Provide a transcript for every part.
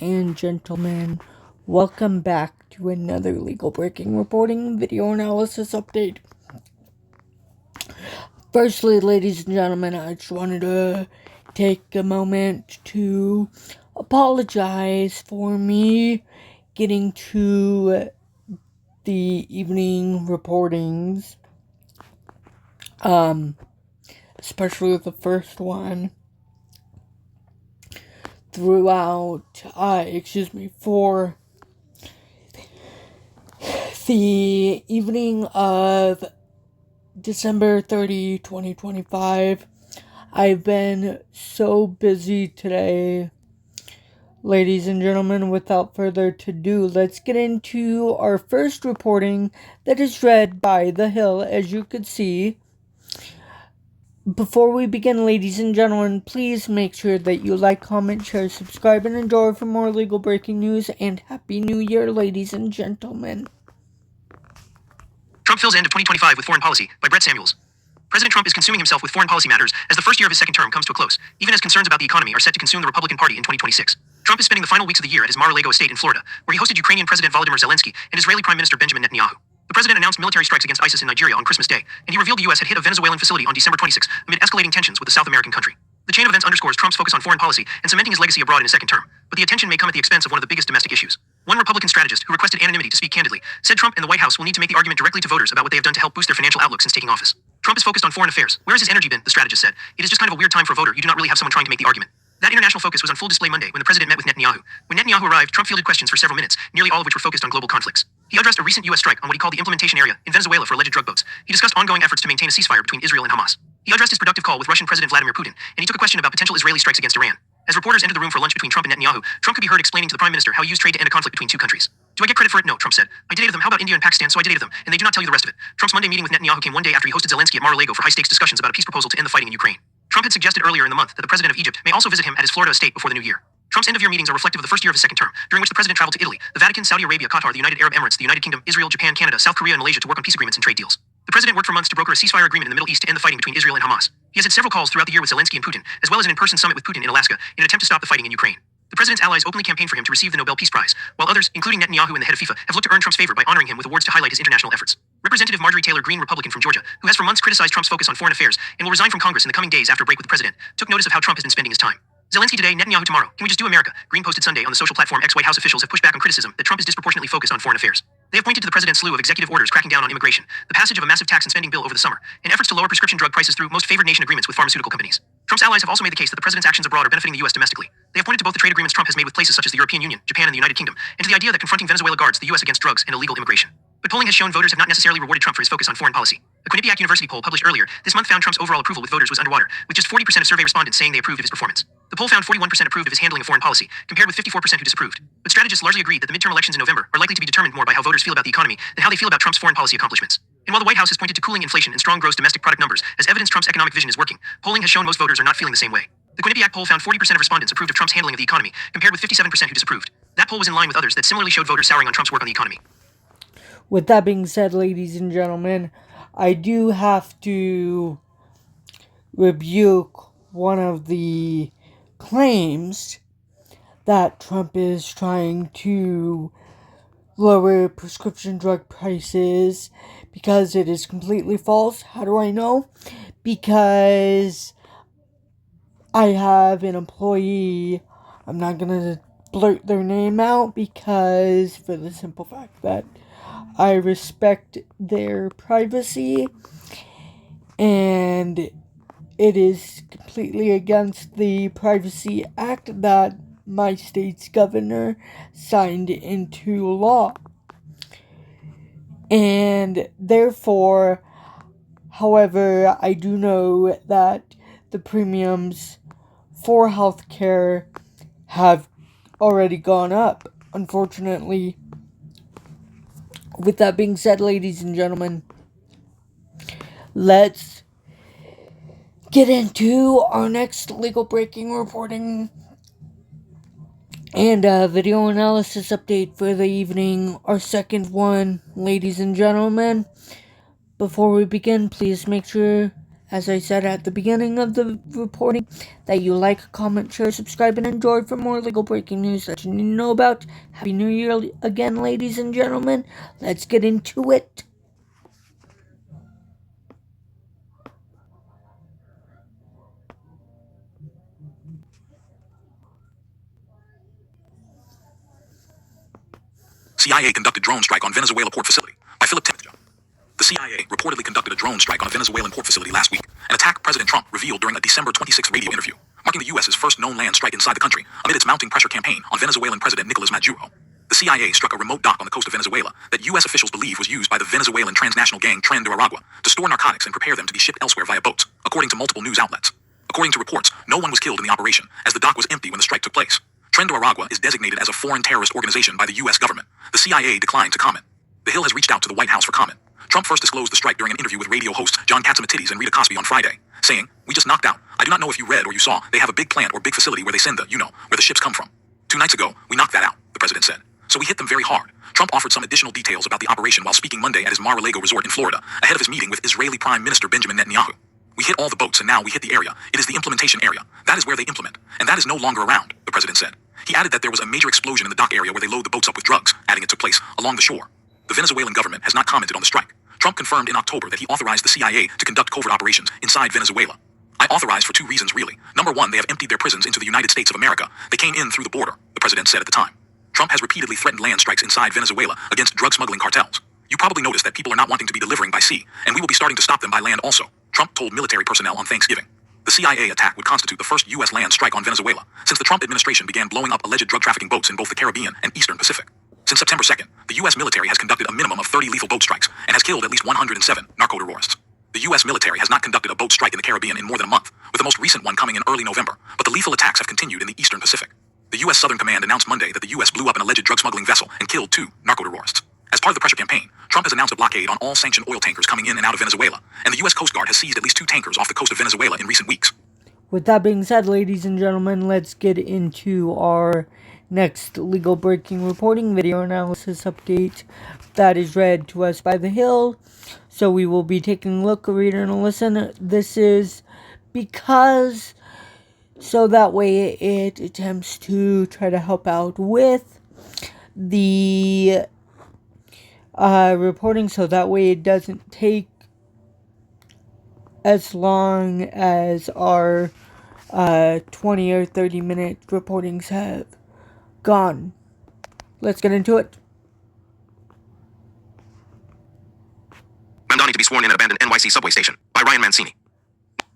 and gentlemen, welcome back to another legal breaking reporting video analysis update. Firstly, ladies and gentlemen, I just wanted to take a moment to apologize for me getting to the evening reportings, especially the first one, for the evening of December 30, 2025. I've been so busy today. Ladies and gentlemen, without further ado, let's get into our first reporting that is read by The Hill, as you could see. Before we begin, ladies and gentlemen, please make sure that you like, comment, share, subscribe, and enjoy for more legal breaking news, and Happy New Year, ladies and gentlemen. Trump fills end of 2025 with foreign policy, by Brett Samuels. President Trump is consuming himself with foreign policy matters as the first year of his second term comes to a close, even as concerns about the economy are set to consume the Republican Party in 2026. Trump is spending the final weeks of the year at his Mar-a-Lago estate in Florida, where he hosted Ukrainian President Volodymyr Zelensky and Israeli Prime Minister Benjamin Netanyahu. The president announced military strikes against ISIS in Nigeria on Christmas Day, and he revealed the U.S. had hit a Venezuelan facility on December 26 amid escalating tensions with the South American country. The chain of events underscores Trump's focus on foreign policy and cementing his legacy abroad in his second term, but the attention may come at the expense of one of the biggest domestic issues. One Republican strategist, who requested anonymity to speak candidly, said Trump and the White House will need to make the argument directly to voters about what they have done to help boost their financial outlook since taking office. Trump is focused on foreign affairs. Where has his energy been? The strategist said. It is just kind of a weird time for a voter. You do not really have someone trying to make the argument. That international focus was on full display Monday when the president met with Netanyahu. When Netanyahu arrived, Trump fielded questions for several minutes, nearly all of which were focused on global conflicts. He addressed a recent U.S. strike on what he called the implementation area in Venezuela for alleged drug boats. He discussed ongoing efforts to maintain a ceasefire between Israel and Hamas. He addressed his productive call with Russian President Vladimir Putin, and he took a question about potential Israeli strikes against Iran. As reporters entered the room for lunch between Trump and Netanyahu, Trump could be heard explaining to the prime minister how he used trade to end a conflict between two countries. Do I get credit for it? No, Trump said. I did 8 of them. How about India and Pakistan? So I did 8 of them, and they do not tell you the rest of it. Trump's Monday meeting with Netanyahu came one day after he hosted Zelensky at Mar-a-Lago for high-stakes discussions about a peace proposal to end the fighting in Ukraine. Trump had suggested earlier in the month that the president of Egypt may also visit him at his Florida estate before the new year. Trump's end-of-year meetings are reflective of the first year of his second term, during which the president traveled to Italy, the Vatican, Saudi Arabia, Qatar, the United Arab Emirates, the United Kingdom, Israel, Japan, Canada, South Korea, and Malaysia to work on peace agreements and trade deals. The president worked for months to broker a ceasefire agreement in the Middle East to end the fighting between Israel and Hamas. He has had several calls throughout the year with Zelensky and Putin, as well as an in-person summit with Putin in Alaska, in an attempt to stop the fighting in Ukraine. The president's allies openly campaigned for him to receive the Nobel Peace Prize, while others, including Netanyahu and the head of FIFA, have looked to earn Trump's favor by honoring him with awards to highlight his international efforts. Representative Marjorie Taylor Greene, Republican from Georgia, who has for months criticized Trump's focus on foreign affairs and will resign from Congress in the coming days after a break with the president, took notice of how Trump has been spending his time. Zelensky today, Netanyahu tomorrow. Can we just do America? Greene posted Sunday on the social platform X. White House officials have pushed back on criticism that Trump is disproportionately focused on foreign affairs. They have pointed to the president's slew of executive orders cracking down on immigration, the passage of a massive tax and spending bill over the summer, and efforts to lower prescription drug prices through most favored nation agreements with pharmaceutical companies. Trump's allies have also made the case that the president's actions abroad are benefiting the U.S. domestically. They have pointed to both the trade agreements Trump has made with places such as the European Union, Japan, and the United Kingdom, and to the idea that confronting Venezuela guards the U.S. against drugs and illegal immigration. But polling has shown voters have not necessarily rewarded Trump for his focus on foreign policy. A Quinnipiac University poll published earlier this month found Trump's overall approval with voters was underwater, with just 40% of survey respondents saying they approved of his performance. The poll found 41% approved of his handling of foreign policy, compared with 54% who disapproved. But strategists largely agreed that the midterm elections in November are likely to be determined more by how voters feel about the economy than how they feel about Trump's foreign policy accomplishments. And while the White House has pointed to cooling inflation and strong gross domestic product numbers as evidence Trump's economic vision is working, polling has shown most voters are not feeling the same way. The Quinnipiac poll found 40% of respondents approved of Trump's handling of the economy, compared with 57% who disapproved. That poll was in line with others that similarly showed voters souring on Trump's work on the economy. With that being said, ladies and gentlemen, I do have to rebuke one of the claims that Trump is trying to lower prescription drug prices, because it is completely false. How do I know? Because I have an employee, I'm not going to blurt their name out, because for the simple fact that I respect their privacy, and it is completely against the Privacy Act that my state's governor signed into law. And therefore, however, I do know that the premiums for healthcare have already gone up, unfortunately. With that being said, ladies and gentlemen, let's get into our next legal breaking reporting and video analysis update for the evening, our second one. Ladies and gentlemen, before we begin, please make sure, as I said at the beginning of the reporting, that you like, comment, share, subscribe, and enjoy for more legal breaking news that you need to know about. Happy New Year again, ladies and gentlemen. Let's get into it. CIA conducted drone strike on Venezuela port facility by Philip Timmons. The CIA reportedly conducted a drone strike on a Venezuelan port facility last week, an attack President Trump revealed during a December 26 radio interview, marking the U.S.'s first known land strike inside the country amid its mounting pressure campaign on Venezuelan President Nicolas Maduro. The CIA struck a remote dock on the coast of Venezuela that U.S. officials believe was used by the Venezuelan transnational gang Tren de Aragua to store narcotics and prepare them to be shipped elsewhere via boats, according to multiple news outlets. According to reports, no one was killed in the operation, as the dock was empty when the strike took place. Tren de Aragua is designated as a foreign terrorist organization by the U.S. government. The CIA declined to comment. The Hill has reached out to the White House for comment. Trump first disclosed the strike during an interview with radio hosts John Katzimatidis and Rita Cosby on Friday, saying, "We just knocked out. I do not know if you read or you saw. They have a big plant or big facility where they send where the ships come from. 2 nights ago, we knocked that out," the president said. "So we hit them very hard." Trump offered some additional details about the operation while speaking Monday at his Mar-a-Lago resort in Florida, ahead of his meeting with Israeli Prime Minister Benjamin Netanyahu. "We hit all the boats and now we hit the area. It is the implementation area. That is where they implement. And that is no longer around," the president said. He added that there was a major explosion in the dock area where they load the boats up with drugs, adding it took place along the shore. The Venezuelan government has not commented on the strike. Trump confirmed in October that he authorized the CIA to conduct covert operations inside Venezuela. "I authorized for 2 reasons, really. Number 1, they have emptied their prisons into the United States of America. They came in through the border," the president said at the time. Trump has repeatedly threatened land strikes inside Venezuela against drug smuggling cartels. "You probably noticed that people are not wanting to be delivering by sea, and we will be starting to stop them by land also," Trump told military personnel on Thanksgiving. The CIA attack would constitute the first U.S. land strike on Venezuela since the Trump administration began blowing up alleged drug trafficking boats in both the Caribbean and Eastern Pacific. Since September 2nd, the U.S. military has conducted a minimum of 30 lethal boat strikes and has killed at least 107 narco-terrorists. The U.S. military has not conducted a boat strike in the Caribbean in more than a month, with the most recent one coming in early November, but the lethal attacks have continued in the Eastern Pacific. The U.S. Southern Command announced Monday that the U.S. blew up an alleged drug smuggling vessel and killed 2 narco-terrorists. As part of the pressure campaign, Trump has announced a blockade on all sanctioned oil tankers coming in and out of Venezuela, and the U.S. Coast Guard has seized at least 2 tankers off the coast of Venezuela in recent weeks. With that being said, ladies and gentlemen, let's get into our next legal breaking reporting video analysis update that is read to us by The Hill. So we will be taking a look, a read, and a listen. This is because so that way it attempts to try to help out with the reporting, so that way it doesn't take as long as our 20 or 30 minute reportings have gone. Let's get into it. Mamdani to be sworn in at abandoned NYC subway station by Ryan Mancini.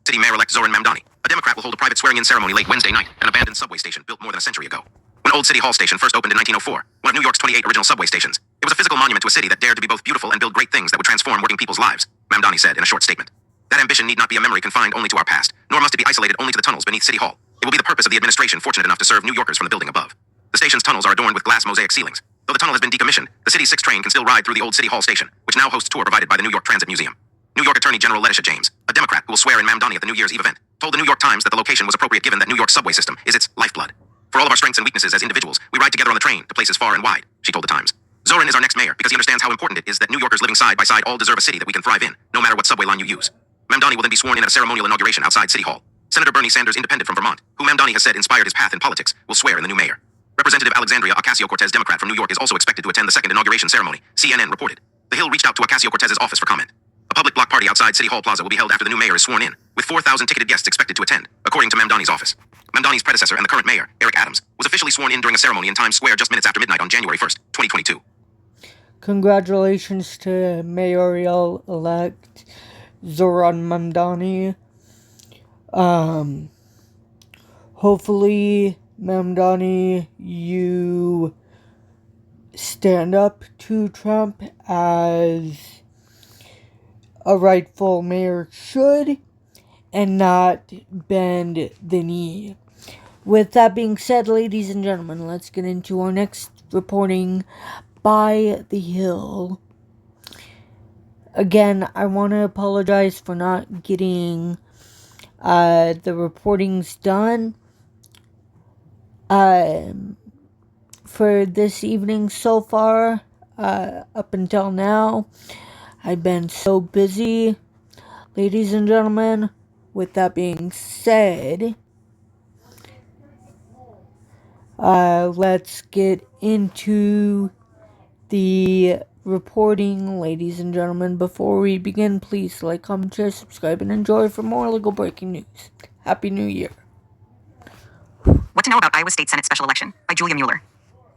City Mayor-elect Zoran Mamdani, a Democrat, will hold a private swearing-in ceremony late Wednesday night at an abandoned subway station built more than a century ago. When Old City Hall Station first opened in 1904, one of New York's 28 original subway stations, it was a physical monument to a city that dared to be both beautiful and build great things that would transform working people's lives, Mamdani said in a short statement. That ambition need not be a memory confined only to our past, nor must it be isolated only to the tunnels beneath City Hall. It will be the purpose of the administration fortunate enough to serve New Yorkers from the building above. The station's tunnels are adorned with glass mosaic ceilings. Though the tunnel has been decommissioned, the city's 6 train can still ride through the Old City Hall Station, which now hosts a tour provided by the New York Transit Museum. New York Attorney General Letitia James, a Democrat who will swear in Mamdani at the New Year's Eve event, told the New York Times that the location was appropriate given that New York's subway system is its lifeblood. "For all of our strengths and weaknesses as individuals, we ride together on the train to places far and wide," she told the Times. "Zoran is our next mayor because he understands how important it is that New Yorkers living side by side all deserve a city that we can thrive in, no matter what subway line you use." Mamdani will then be sworn in at a ceremonial inauguration outside City Hall. Senator Bernie Sanders, independent from Vermont, who Mamdani has said inspired his path in politics, will swear in the new mayor. Representative Alexandria Ocasio-Cortez, Democrat from New York, is also expected to attend the second inauguration ceremony, CNN reported. The Hill reached out to Ocasio-Cortez's office for comment. A public block party outside City Hall Plaza will be held after the new mayor is sworn in, with 4,000 ticketed guests expected to attend, according to Mamdani's office. Mamdani's predecessor and the current mayor, Eric Adams, was officially sworn in during a ceremony in Times Square just minutes after midnight on January 1st, 2022. Congratulations to Mayoral-elect Zoran Mamdani. Hopefully, Mamdani, you stand up to Trump as a rightful mayor should and not bend the knee. With that being said, ladies and gentlemen, let's get into our next reporting by The Hill. Again, I want to apologize for not getting the reportings done for this evening so far. Up until now, I've been so busy. ladies and gentlemen, with that being said, let's get into the reporting, ladies and gentlemen. Before we begin, please like, comment, share, subscribe, and enjoy for more legal breaking news. Happy New Year. What to know about Iowa State Senate special election by Julia Mueller.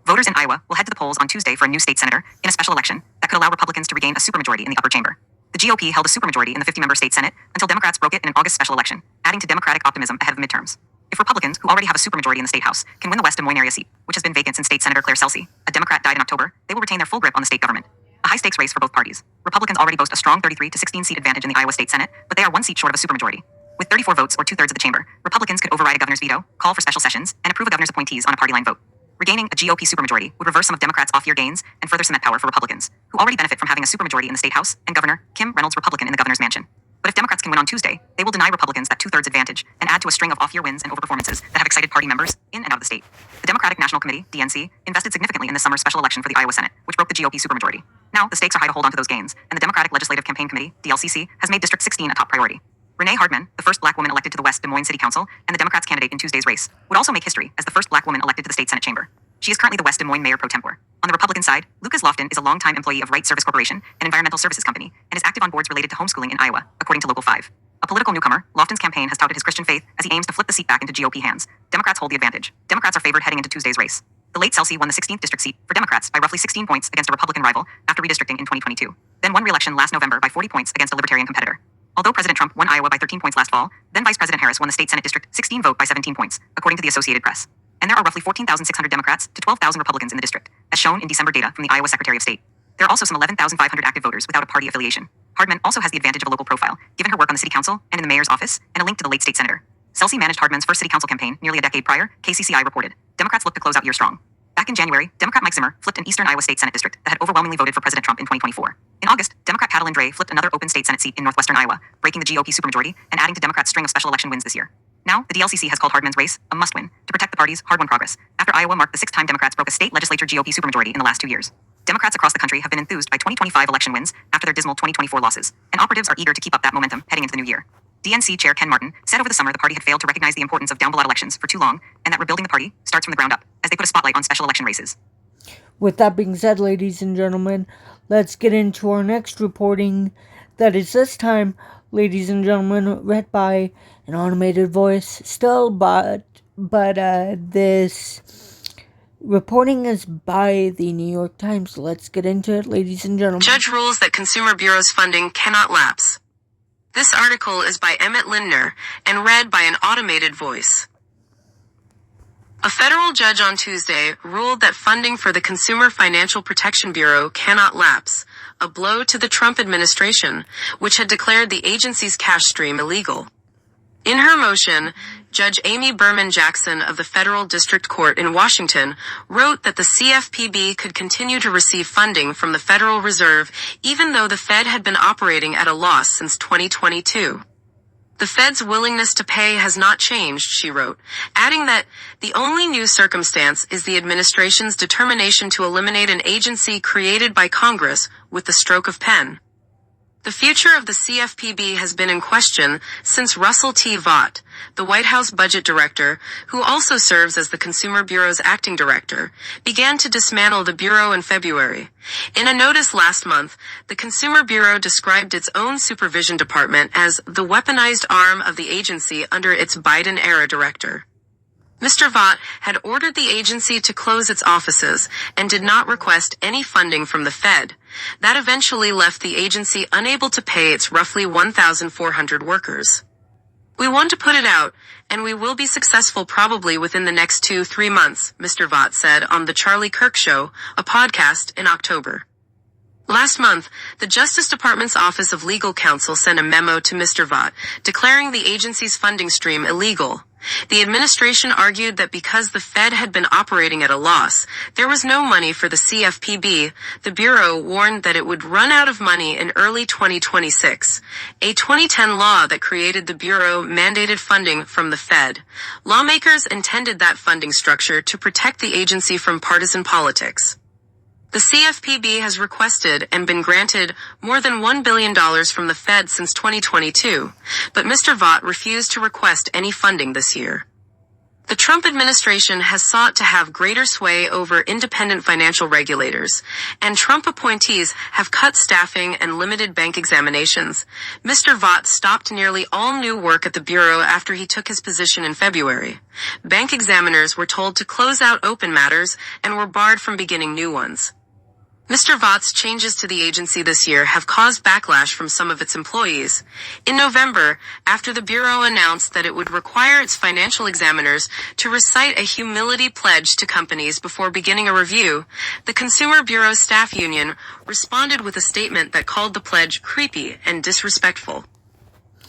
Voters in Iowa will head to the polls on Tuesday for a new state senator in a special election that could allow Republicans to regain a supermajority in the upper chamber. The GOP held a supermajority in the 50-member state Senate until Democrats broke it in an August special election, adding to Democratic optimism ahead of the midterms. If Republicans, who already have a supermajority in the state House, can win the West Des Moines area seat, which has been vacant since State Senator Claire Celsey, a Democrat, died in October, they will retain their full grip on the state government. A high-stakes race for both parties. Republicans already boast a strong 33 to 16 seat advantage in the Iowa State Senate, but they are one seat short of a supermajority. With 34 votes, or two-thirds of the chamber, Republicans could override a governor's veto, call for special sessions, and approve a governor's appointees on a party line vote. Regaining a GOP supermajority would reverse some of Democrats' off-year gains and further cement power for Republicans, who already benefit from having a supermajority in the state House and Governor Kim Reynolds Republican in the governor's mansion. But if Democrats can win on Tuesday, they will deny Republicans that two-thirds advantage and add to a string of off-year wins and overperformances that have excited party members in and out of the state. The Democratic National Committee, DNC, invested significantly in this summer's special election for the Iowa Senate, which broke the GOP supermajority. Now, the stakes are high to hold on to those gains, and the Democratic Legislative Campaign Committee, DLCC, has made District 16 a top priority. Renee Hardman, the first black woman elected to the West Des Moines City Council and the Democrats' candidate in Tuesday's race, would also make history as the first black woman elected to the state Senate chamber. She is currently the West Des Moines Mayor pro tempore. On the Republican side, Lucas Lofton is a longtime employee of Right Service Corporation, an environmental services company, and is active on boards related to homeschooling in Iowa, according to Local 5. A political newcomer, Lofton's campaign has touted his Christian faith as he aims to flip the seat back into GOP hands. Democrats hold the advantage. Democrats are favored heading into Tuesday's race. The late Celsey won the 16th district seat for Democrats by roughly 16 points against a Republican rival after redistricting in 2022, then won re-election last November by 40 points against a Libertarian competitor. Although President Trump won Iowa by 13 points last fall, then Vice President Harris won the state Senate District 16 vote by 17 points, according to the Associated Press. And there are roughly 14,600 Democrats to 12,000 Republicans in the district, as shown in December data from the Iowa Secretary of State. There are also some 11,500 active voters without a party affiliation. Hardman also has the advantage of a local profile, given her work on the city council and in the mayor's office, and a link to the late state senator. Celsey managed Hardman's first city council campaign nearly a decade prior, KCCI reported. Democrats look to close out year strong. Back in January, Democrat Mike Zimmer flipped an eastern Iowa State Senate district that had overwhelmingly voted for President Trump in 2024. In August, Democrat Catalin Dre flipped another open state Senate seat in northwestern Iowa, breaking the GOP supermajority and adding to Democrats' string of special election wins this year. Now, the DLCC has called Hardman's race a must-win to protect the party's hard-won progress, after Iowa marked the sixth time Democrats broke a state legislature GOP supermajority in the last 2 years. Democrats across the country have been enthused by 2025 election wins after their dismal 2024 losses, and operatives are eager to keep up that momentum heading into the new year. DNC Chair Ken Martin said over the summer the party had failed to recognize the importance of down-ballot elections for too long, and that rebuilding the party starts from the ground up, as they put a spotlight on special election races. With that being said, ladies and gentlemen, let's get into our next reporting. That is this time, ladies and gentlemen, read by an automated voice still, but this reporting is by the New York Times. Let's get into it, ladies and gentlemen. Judge rules that Consumer Bureau's funding cannot lapse. This article is by Emmett Lindner and read by an automated voice. A federal judge on Tuesday ruled that funding for the Consumer Financial Protection Bureau cannot lapse, a blow to the Trump administration, which had declared the agency's cash stream illegal. In her motion, Judge Amy Berman Jackson of the Federal District Court in Washington wrote that the CFPB could continue to receive funding from the Federal Reserve even though the Fed had been operating at a loss since 2022. The Fed's willingness to pay has not changed, she wrote, adding that the only new circumstance is the administration's determination to eliminate an agency created by Congress with the stroke of pen. The future of the CFPB has been in question since Russell T. Vought, the White House budget director, who also serves as the Consumer Bureau's acting director, began to dismantle the Bureau in February. In a notice last month, the Consumer Bureau described its own supervision department as the weaponized arm of the agency under its Biden-era director. Mr. Vought had ordered the agency to close its offices and did not request any funding from the Fed. That eventually left the agency unable to pay its roughly 1,400 workers. We want to put it out, and we will be successful probably within the next 2-3 months, Mr. Vought said on The Charlie Kirk Show, a podcast in October. Last month, the Justice Department's Office of Legal Counsel sent a memo to Mr. Vought declaring the agency's funding stream illegal. The administration argued that because the Fed had been operating at a loss, there was no money for the CFPB. The Bureau warned that it would run out of money in early 2026. A 2010 law that created the Bureau mandated funding from the Fed. Lawmakers intended that funding structure to protect the agency from partisan politics. The CFPB has requested and been granted more than $1 billion from the Fed since 2022, but Mr. Vaught refused to request any funding this year. The Trump administration has sought to have greater sway over independent financial regulators, and Trump appointees have cut staffing and limited bank examinations. Mr. Vaught stopped nearly all new work at the Bureau after he took his position in February. Bank examiners were told to close out open matters and were barred from beginning new ones. Mr. Vaught's changes to the agency this year have caused backlash from some of its employees. In November, after the Bureau announced that it would require its financial examiners to recite a humility pledge to companies before beginning a review, the Consumer Bureau Staff Union responded with a statement that called the pledge creepy and disrespectful.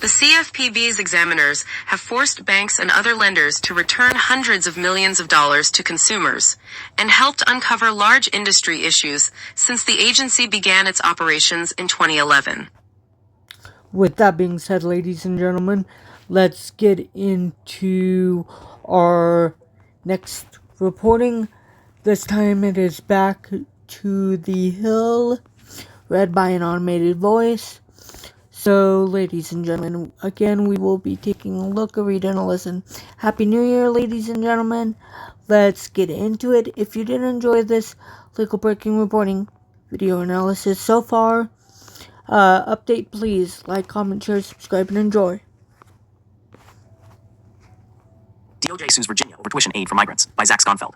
The CFPB's examiners have forced banks and other lenders to return hundreds of millions of dollars to consumers and helped uncover large industry issues since the agency began its operations in 2011. With that being said, ladies and gentlemen, let's get into our next reporting. This time it is back to the Hill, read by an automated voice. So, ladies and gentlemen, again, we will be taking a look, a read, and a listen. Happy New Year, ladies and gentlemen. Let's get into it. If you did enjoy this legal breaking reporting video analysis so far, update, please like, comment, share, subscribe, and enjoy. DOJ sues Virginia over tuition aid for migrants by Zach Skonfeld.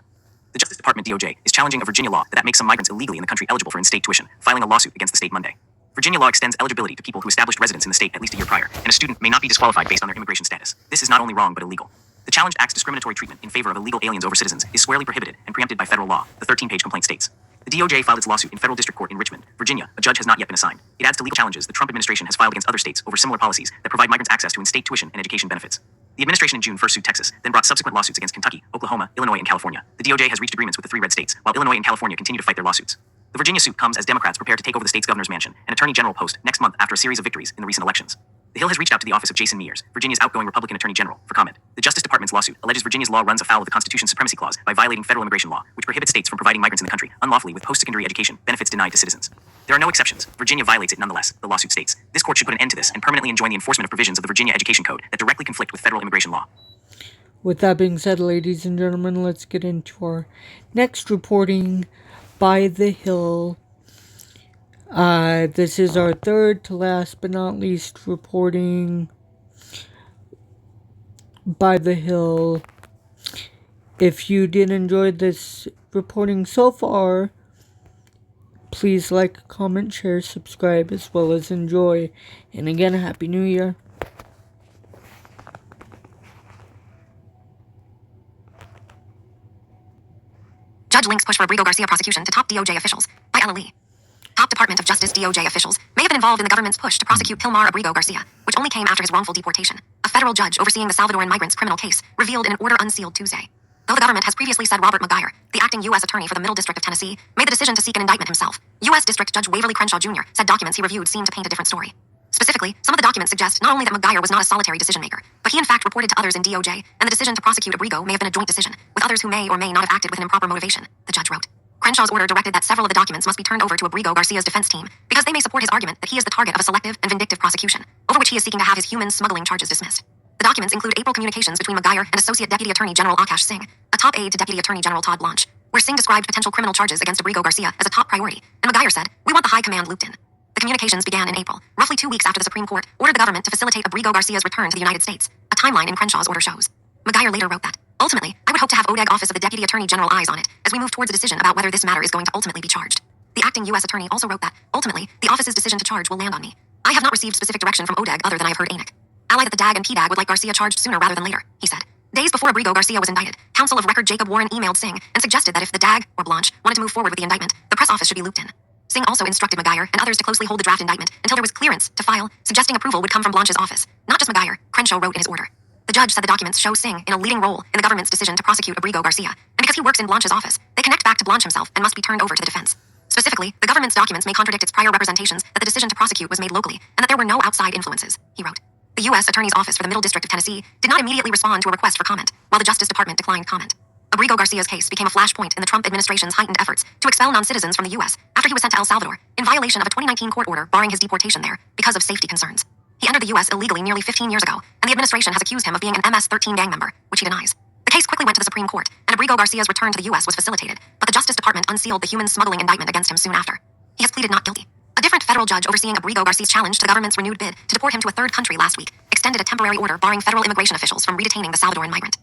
The Justice Department DOJ is challenging a Virginia law that makes some migrants illegally in the country eligible for in-state tuition, filing a lawsuit against the state Monday. Virginia law extends eligibility to people who established residence in the state at least a year prior, and a student may not be disqualified based on their immigration status. This is not only wrong but illegal. The challenged act's discriminatory treatment in favor of illegal aliens over citizens is squarely prohibited and preempted by federal law, the 13-page complaint states. The DOJ filed its lawsuit in federal district court in Richmond, Virginia. A judge has not yet been assigned. It adds to legal challenges the Trump administration has filed against other states over similar policies that provide migrants access to in-state tuition and education benefits. The administration in June first sued Texas, then brought subsequent lawsuits against Kentucky, Oklahoma, Illinois, and California. The DOJ has reached agreements with the three red states, while Illinois and California continue to fight their lawsuits. The Virginia suit comes as Democrats prepare to take over the state's governor's mansion and attorney general post next month after a series of victories in the recent elections. The Hill has reached out to the office of Jason Mears, Virginia's outgoing Republican attorney general, for comment. The Justice Department's lawsuit alleges Virginia's law runs afoul of the Constitution's supremacy clause by violating federal immigration law, which prohibits states from providing migrants in the country unlawfully with post-secondary education benefits denied to citizens. There are no exceptions. Virginia violates it nonetheless, the lawsuit states. This court should put an end to this and permanently enjoin the enforcement of provisions of the Virginia Education Code that directly conflict with federal immigration law. With that being said, ladies and gentlemen, let's get into our next reporting by the Hill. This is our third to last but not least reporting by the Hill. If you did enjoy this reporting so far, please like, comment, share, subscribe, as well as enjoy. And again, Happy New Year. Judge links push for Abrigo Garcia prosecution to top DOJ officials, by Ella Lee. Top Department of Justice DOJ officials may have been involved in the government's push to prosecute Pilmar Abrigo Garcia, which only came after his wrongful deportation. A federal judge overseeing the Salvadoran migrant's criminal case revealed in an order unsealed Tuesday. Though the government has previously said Robert McGuire, the acting U.S. attorney for the Middle District of Tennessee, made the decision to seek an indictment himself, U.S. District Judge Waverly Crenshaw Jr. said documents he reviewed seemed to paint a different story. Specifically, some of the documents suggest not only that McGuire was not a solitary decision-maker, but he in fact reported to others in DOJ, and the decision to prosecute Abrigo may have been a joint decision, with others who may or may not have acted with an improper motivation, the judge wrote. Crенshaw's order directed that several of the documents must be turned over to Abrigo Garcia's defense team, because they may support his argument that he is the target of a selective and vindictive prosecution, over which he is seeking to have his human smuggling charges dismissed. The documents include April communications between McGuire and Associate Deputy Attorney General Akash Singh, a top aide to Deputy Attorney General Todd Blanche, where Singh described potential criminal charges against Abrigo Garcia as a top priority, and McGuire said, "We want the high command looped in." The communications began in April, roughly 2 weeks after the Supreme Court ordered the government to facilitate Abrigo Garcia's return to the United States, a timeline in Crenshaw's order shows. McGuire later wrote that, "Ultimately, I would hope to have ODEG Office of the Deputy Attorney General eyes on it, as we move towards a decision about whether this matter is going to ultimately be charged." The acting U.S. attorney also wrote that, "Ultimately, the office's decision to charge will land on me. I have not received specific direction from ODEG other than I have heard ANIC. Ally that the DAG and PDAG would like Garcia charged sooner rather than later," he said. Days before Abrigo Garcia was indicted, counsel of record Jacob Warren emailed Singh and suggested that if the DAG, or Blanche, wanted to move forward with the indictment, the press office should be looped in. Singh also instructed McGuire and others to closely hold the draft indictment until there was clearance to file, suggesting approval would come from Blanche's office, not just McGuire, Crenshaw wrote in his order. The judge said the documents show Singh in a leading role in the government's decision to prosecute Abrigo Garcia, and because he works in Blanche's office, they connect back to Blanche himself and must be turned over to the defense. Specifically, the government's documents may contradict its prior representations that the decision to prosecute was made locally, and that there were no outside influences, he wrote. The U.S. Attorney's Office for the Middle District of Tennessee did not immediately respond to a request for comment, while the Justice Department declined comment. Abrigo Garcia's case became a flashpoint in the Trump administration's heightened efforts to expel non-citizens from the U.S. after he was sent to El Salvador in violation of a 2019 court order barring his deportation there because of safety concerns. He entered the U.S. illegally nearly 15 years ago, and the administration has accused him of being an MS-13 gang member, which he denies. The case quickly went to the Supreme Court, and Abrigo Garcia's return to the U.S. was facilitated, but the Justice Department unsealed the human smuggling indictment against him soon after. He has pleaded not guilty. A different federal judge overseeing Abrigo Garcia's challenge to the government's renewed bid to deport him to a third country last week extended a temporary order barring federal immigration officials from redetaining the Salvadoran migrant.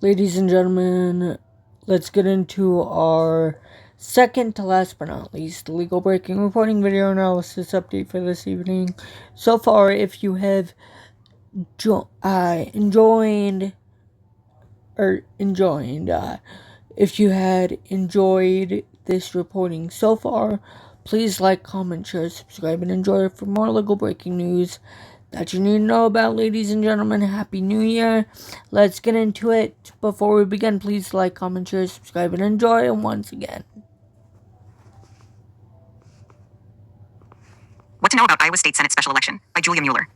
Ladies and gentlemen, let's get into our second to last but not least legal breaking reporting video analysis update for this evening. So far, if you have if you had enjoyed this reporting so far, please like, comment, share, subscribe, and enjoy it for more legal breaking news that you need to know about. Ladies and gentlemen, Happy New Year. Let's get into it. Before we begin, please like, comment, share, subscribe, and enjoy. And once again, What to know about Iowa State Senate special election by Julia Mueller.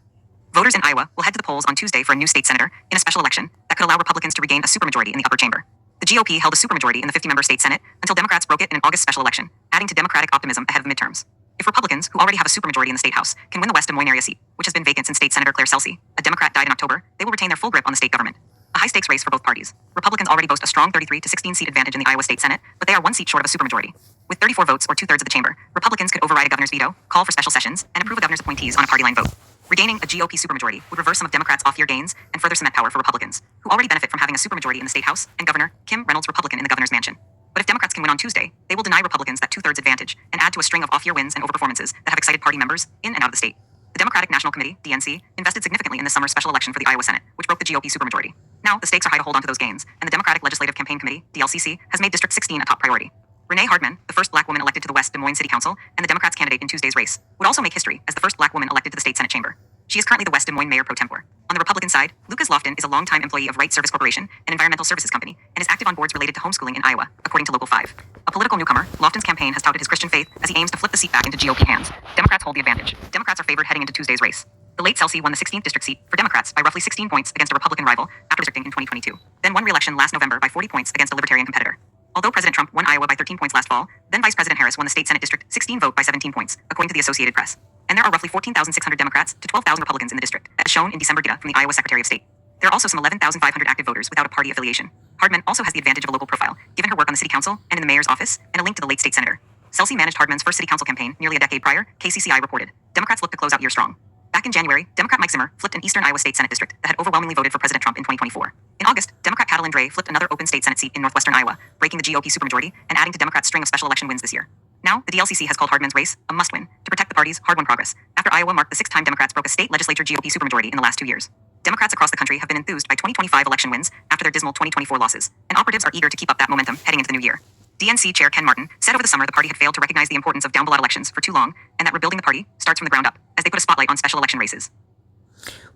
Voters in Iowa will head to the polls on Tuesday for a new state senator in a special election that could allow Republicans to regain a supermajority in the upper chamber. The GOP held a supermajority in the 50-member state Senate until Democrats broke it in an August special election, adding to Democratic optimism ahead of the midterms. If Republicans, who already have a supermajority in the state House, can win the West Des Moines area seat, which has been vacant since State Senator Claire Celsey, a Democrat, died in October, they will retain their full grip on the state government. A high-stakes race for both parties. Republicans already boast a strong 33 to 16 seat advantage in the Iowa State Senate, but they are one seat short of a supermajority. With 34 votes, or two-thirds of the chamber, Republicans could override a governor's veto, call for special sessions, and approve a governor's appointees on a party-line vote. Regaining a GOP supermajority would reverse some of Democrats' off-year gains and further cement power for Republicans, who already benefit from having a supermajority in the state House and Governor Kim Reynolds, Republican, in the governor's mansion. But if Democrats can win on Tuesday, they will deny Republicans that two-thirds advantage and add to a string of off-year wins and overperformances that have excited party members in and out of the state. The Democratic National Committee, DNC, invested significantly in this summer's special election for the Iowa Senate, which broke the GOP supermajority. Now, the stakes are high to hold onto those gains, and the Democratic Legislative Campaign Committee, DLCC, has made District 16 a top priority. Renee Hardman, the first black woman elected to the West Des Moines City Council and the Democrats' candidate in Tuesday's race, would also make history as the first black woman elected to the state Senate chamber. She is currently the West Des Moines Mayor pro tempore. On the Republican side, Lucas Lofton is a longtime employee of Right Service Corporation, an environmental services company, and is active on boards related to homeschooling in Iowa, according to Local 5. A political newcomer, Lofton's campaign has touted his Christian faith as he aims to flip the seat back into GOP hands. Democrats hold the advantage. Democrats are favored heading into Tuesday's race. The late Celsey won the 16th district seat for Democrats by roughly 16 points against a Republican rival after districting in 2022, then won re-election last November by 40 points against a Libertarian competitor. Although President Trump won Iowa by 13 points last fall, then Vice President Harris won the state Senate District 16 vote by 17 points, according to the Associated Press. And there are roughly 14,600 Democrats to 12,000 Republicans in the district, as shown in December data from the Iowa Secretary of State. There are also some 11,500 active voters without a party affiliation. Hardman also has the advantage of a local profile, given her work on the city council and in the mayor's office, and a link to the late state senator. Celsey managed Hardman's first city council campaign nearly a decade prior, KCCI reported. Democrats look to close out year strong. Back in January, Democrat Mike Zimmer flipped an eastern Iowa State Senate district that had overwhelmingly voted for President Trump in 2024. In August, Democrat Catalin Dre flipped another open state Senate seat in northwestern Iowa, breaking the GOP supermajority and adding to Democrats' string of special election wins this year. Now, the DLCC has called Hardman's race a must-win to protect the party's hard-won progress, after Iowa marked the sixth time Democrats broke a state legislature GOP supermajority in the last 2 years. Democrats across the country have been enthused by 2025 election wins after their dismal 2024 losses, and operatives are eager to keep up that momentum heading into the new year. DNC Chair Ken Martin said over the summer the party had failed to recognize the importance of down-ballot elections for too long, and that rebuilding the party starts from the ground up, as they put a spotlight on special election races.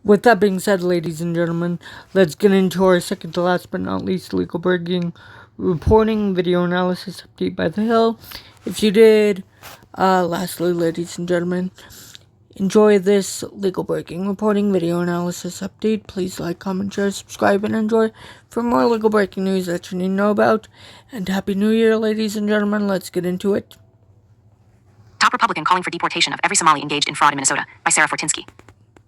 with that being said, ladies and gentlemen, let's get into our second to last but not least legal breaking reporting video analysis update by The Hill. If you did, lastly, ladies and gentlemen, enjoy this legal breaking reporting video analysis update, please like, comment, share, subscribe, and enjoy for more legal breaking news that you need to know about. And Happy New Year, ladies and gentlemen. Let's get into it. Top Republican calling for deportation of every Somali engaged in fraud in Minnesota by Sarah Fortinsky.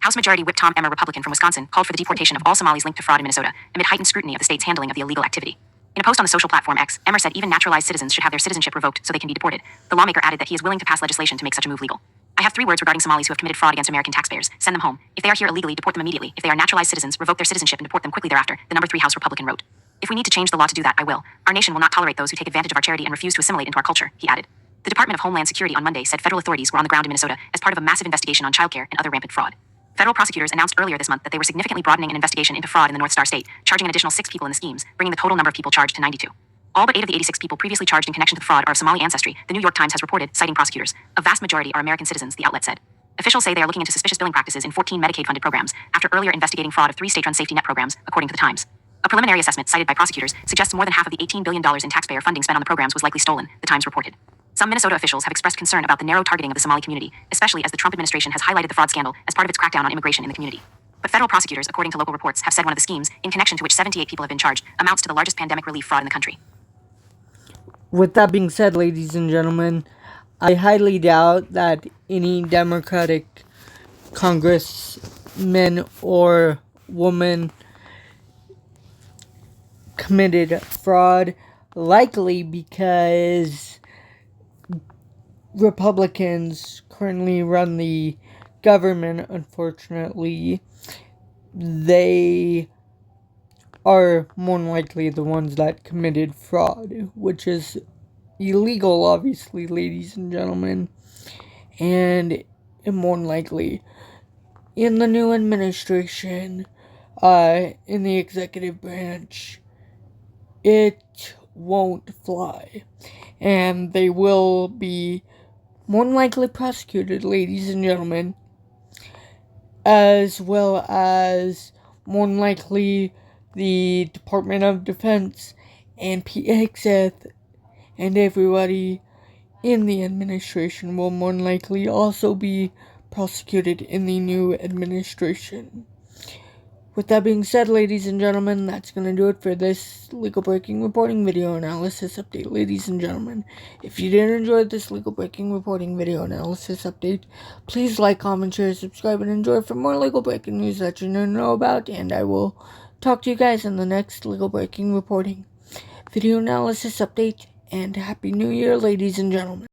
House Majority Whip Tom Emmer, Republican from Wisconsin, called for the deportation of all Somalis linked to fraud in Minnesota amid heightened scrutiny of the state's handling of the illegal activity. In a post on the social platform X, Emmer said even naturalized citizens should have their citizenship revoked so they can be deported. The lawmaker added that he is willing to pass legislation to make such a move legal. I have 3 words regarding Somalis who have committed fraud against American taxpayers. Send them home. If they are here illegally, deport them immediately. If they are naturalized citizens, revoke their citizenship and deport them quickly thereafter, the number 3 House Republican wrote. If we need to change the law to do that, I will. Our nation will not tolerate those who take advantage of our charity and refuse to assimilate into our culture, he added. The Department of Homeland Security on Monday said federal authorities were on the ground in Minnesota as part of a massive investigation on childcare and other rampant fraud. Federal prosecutors announced earlier this month that they were significantly broadening an investigation into fraud in the North Star State, charging an additional 6 people in the schemes, bringing the total number of people charged to 92. All but 8 of the 86 people previously charged in connection to the fraud are of Somali ancestry, the New York Times has reported, citing prosecutors. A vast majority are American citizens, the outlet said. Officials say they are looking into suspicious billing practices in 14 Medicaid-funded programs, after earlier investigating fraud of 3 state-run safety net programs, according to the Times. A preliminary assessment cited by prosecutors suggests more than half of the $18 billion in taxpayer funding spent on the programs was likely stolen, the Times reported. Some Minnesota officials have expressed concern about the narrow targeting of the Somali community, especially as the Trump administration has highlighted the fraud scandal as part of its crackdown on immigration in the community. But federal prosecutors, according to local reports, have said one of the schemes, in connection to which 78 people have been charged, amounts to the largest pandemic relief fraud in the country. With that being said, ladies and gentlemen, I highly doubt that any Democratic congressman or woman committed fraud, likely because Republicans currently run the government. Unfortunately, they are more than likely the ones that committed fraud, which is illegal, obviously, ladies and gentlemen, and more than likely in the new administration, in the executive branch, it won't fly, and they will be more than likely prosecuted, ladies and gentlemen, as well as more than likely the Department of Defense and PXF and everybody in the administration will more than likely also be prosecuted in the new administration. With that being said, ladies and gentlemen, that's going to do it for this legal breaking reporting video analysis update, ladies and gentlemen. If you did enjoy this legal breaking reporting video analysis update, please like, comment, share, subscribe, and enjoy for more legal breaking news that you don't know about, and I will talk to you guys in the next legal breaking reporting video analysis update, and Happy New Year, ladies and gentlemen.